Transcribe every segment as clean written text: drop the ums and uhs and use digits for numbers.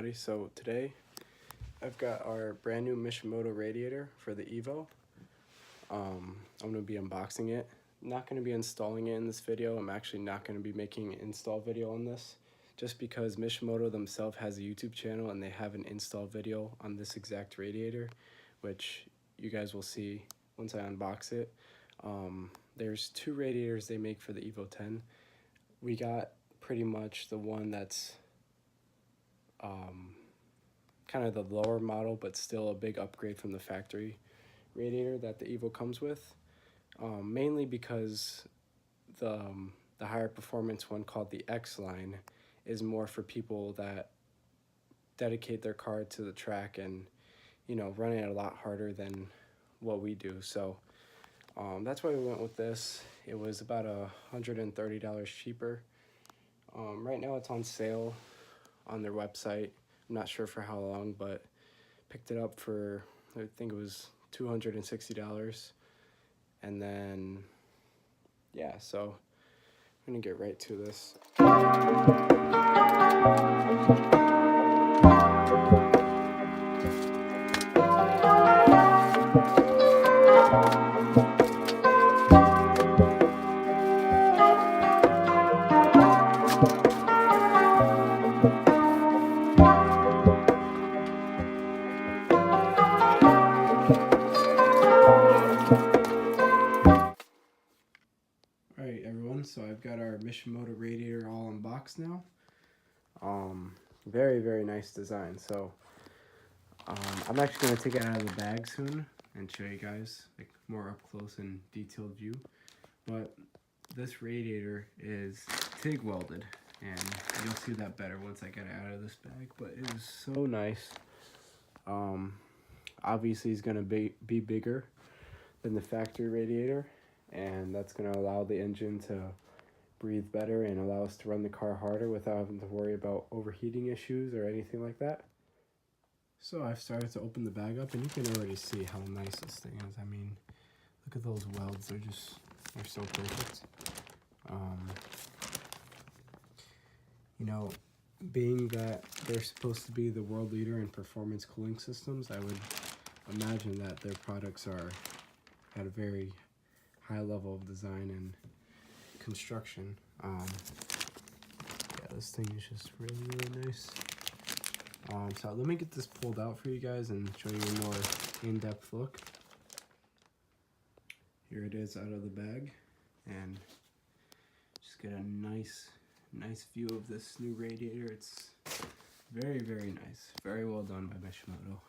everybody. So today I've got our brand new Mishimoto Radiator for the Evo. I'm going to be unboxing it. Not going to be installing it in this video. I'm actually not going to be making an install video on this, just because Mishimoto themselves has a YouTube channel and they have an install video on this exact radiator, which you guys will see once I unbox it. There's two radiators they make for the Evo 10. We got pretty much the one that's kind of the lower model, but still a big upgrade from the factory radiator that the Evo comes with, mainly because the higher performance one, called the X line, is more for people that dedicate their car to the track and, you know, run it a lot harder than what we do. So that's why we went with this. It was about $130 cheaper. Right now it's on sale on their website. I'm not sure for how long, but picked it up for, I think it was $260. And then, yeah, so I'm gonna get right to this. Alright everyone, so I've got our Mishimoto Radiator all unboxed now. Very nice design. So I'm actually going to take it out of the bag soon and show you guys like more up close and detailed view. But this radiator is TIG welded, and you'll see that better once I get it out of this bag. But it is so nice. Obviously it's going to be bigger than the factory radiator, and that's going to allow the engine to breathe better and allow us to run the car harder without having to worry about overheating issues or anything like that. So I've started to open the bag up, and you can already see how nice this thing is. I mean, look at those welds. They're so perfect. You know, being that they're supposed to be the world leader in performance cooling systems, I would imagine that their products are at a very high level of design and construction. Yeah, this thing is just really nice. So let me get this pulled out for you guys and show you a more in-depth look. Here it is out of the bag, and just get a nice view of this new radiator. It's very nice, very well done by Mishimoto.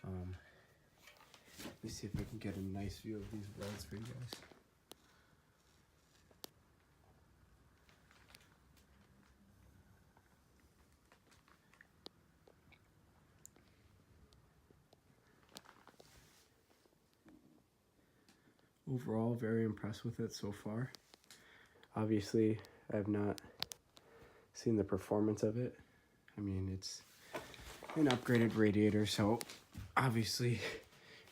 Let me see if I can get a nice view of these welds for you guys. Overall, very impressed with it so far. Obviously, I have not seen the performance of it. I mean, it's an upgraded radiator, so obviously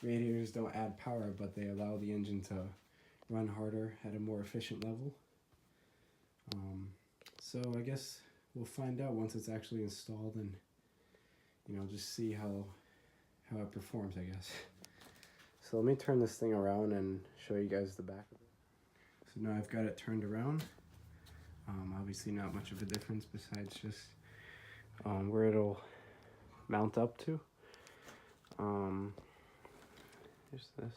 radiators don't add power, but they allow the engine to run harder at a more efficient level. So I guess we'll find out once it's actually installed, and, you know, just see how it performs, I guess. So let me turn this thing around and show you guys the back of it. So now I've got it turned around. Obviously not much of a difference besides just where it'll mount up to. Here's this.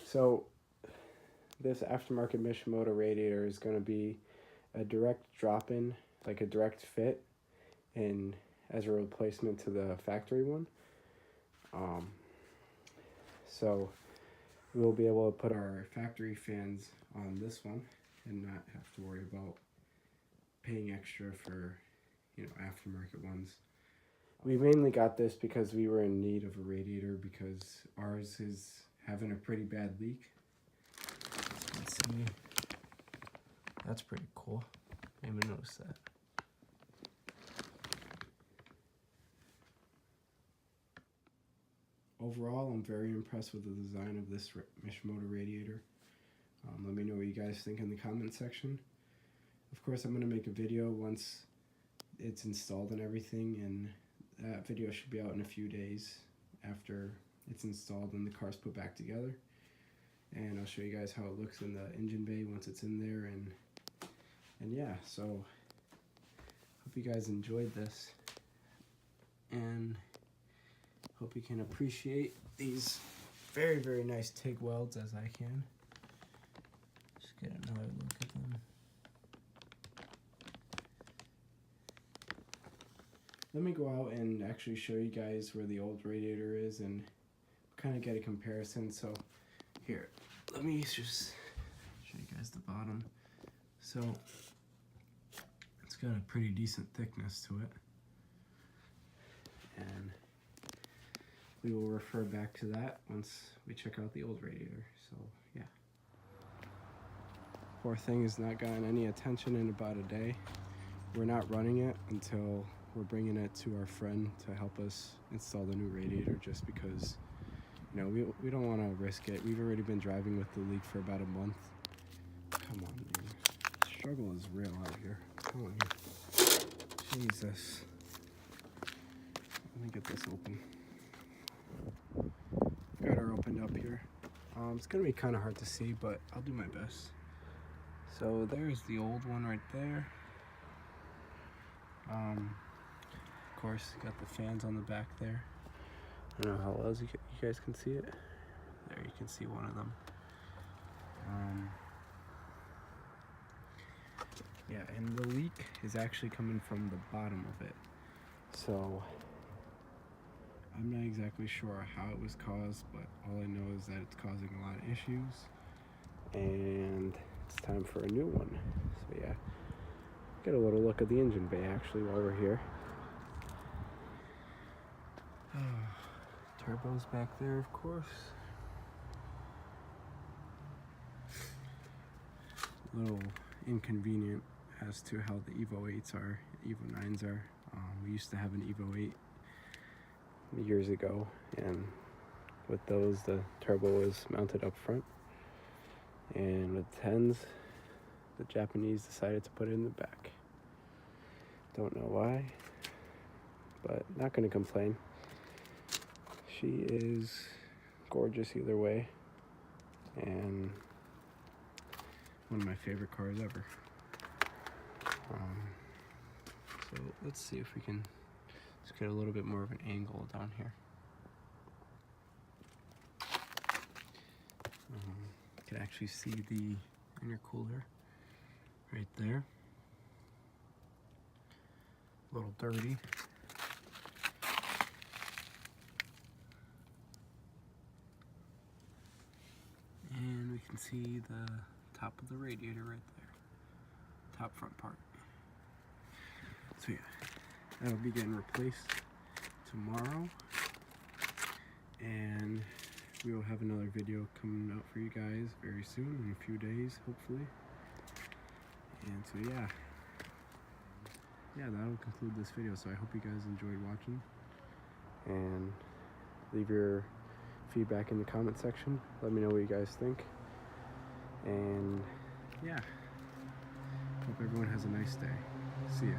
So this aftermarket Mishimoto radiator is going to be a direct drop-in, like a direct fit, in as a replacement to the factory one. So we'll be able to put our factory fans on this one and not have to worry about paying extra for, you know, aftermarket ones. We mainly got this because we were in need of a radiator because ours is having a pretty bad leak. Let's see. That's pretty cool. I didn't even notice that. Overall, I'm very impressed with the design of this Mishimoto radiator. Let me know what you guys think in the comment section. Of course, I'm going to make a video once it's installed and everything, and that video should be out in a few days after it's installed and the car's put back together. And I'll show you guys how it looks in the engine bay once it's in there, and yeah, so hope you guys enjoyed this, and hope you can appreciate these very, very nice TIG welds as I can. Just get another look at them. Let me go out and actually show you guys where the old radiator is and kind of get a comparison. So here, let me just show you guys the bottom. So it's got a pretty decent thickness to it, and we will refer back to that once we check out the old radiator. So yeah, poor thing has not gotten any attention in about a day. We're not running it until we're bringing it to our friend to help us install the new radiator, just because, you know, we don't want to risk it. We've already been driving with the leak for about a month. Come on, man. The struggle is real out here. Come on here. Jesus. Let me get this open. Got her opened up here. It's gonna be kind of hard to see, but I'll do my best. So there's the old one right there. Of course, got the fans on the back there. I don't know how well you guys can see it. There, you can see one of them. Yeah, and the leak is actually coming from the bottom of it. So I'm not exactly sure how it was caused, but all I know is that it's causing a lot of issues, and it's time for a new one. So yeah, get a little look at the engine bay actually while we're here. Turbo's back there, of course. A little inconvenient as to how the Evo 8s are, Evo 9s are. We used to have an Evo 8 years ago, and with those the turbo was mounted up front, and with 10s the Japanese decided to put it in the back. Don't know why, but not gonna complain. She is gorgeous either way, and one of my favorite cars ever. So let's see if we can just get a little bit more of an angle down here. You can actually see the intercooler right there. A little dirty. And we can see the top of the radiator right there. Top front part. So yeah, that'll be getting replaced tomorrow, and we will have another video coming out for you guys very soon, in a few days hopefully. And so yeah, that'll conclude this video. So I hope you guys enjoyed watching, and leave your feedback in the comment section. Let me know what you guys think, and yeah, hope everyone has a nice day. See ya.